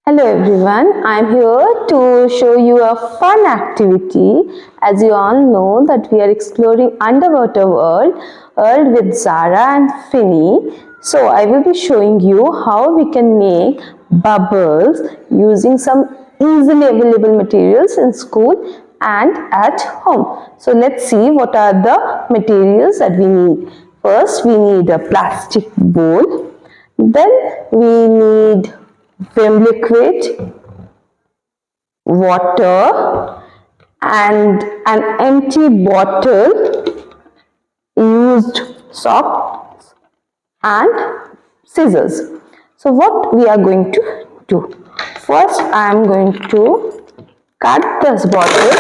Hello everyone, I am here to show you a fun activity. As you all know that we are exploring underwater world with Zara and Finny. So I will be showing you how we can make bubbles using some easily available materials in school and at home. So let's see what are the materials that we need. First we need a plastic bowl. Then we need vim liquid, water, and an empty bottle, used socks, and scissors. So what we are going to do? First, I am going to cut this bottle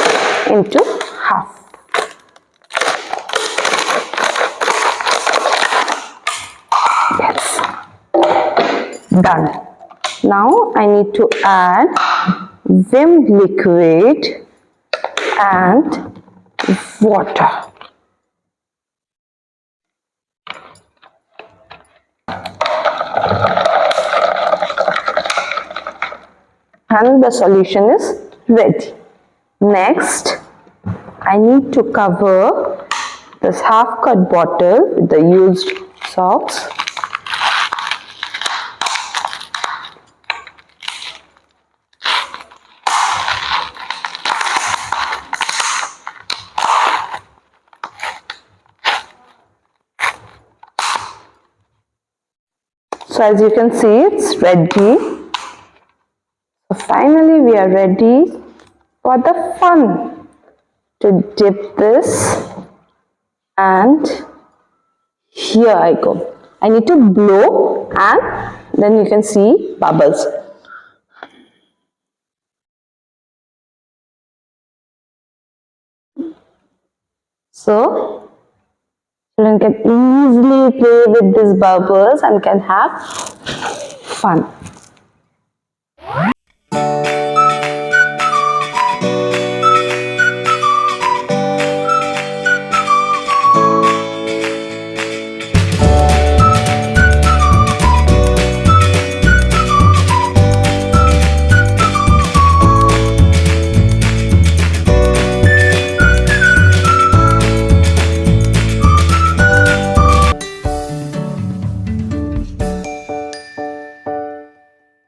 into half. Yes, done. Now I need to add vim liquid and water. And the solution is ready. Next, I need to cover this half cut bottle with the used socks. So as you can see, it's ready. So finally we are ready for the fun to dip this, and here I go. I need to blow and then you can see bubbles. So children can easily play with these bubbles and can have fun.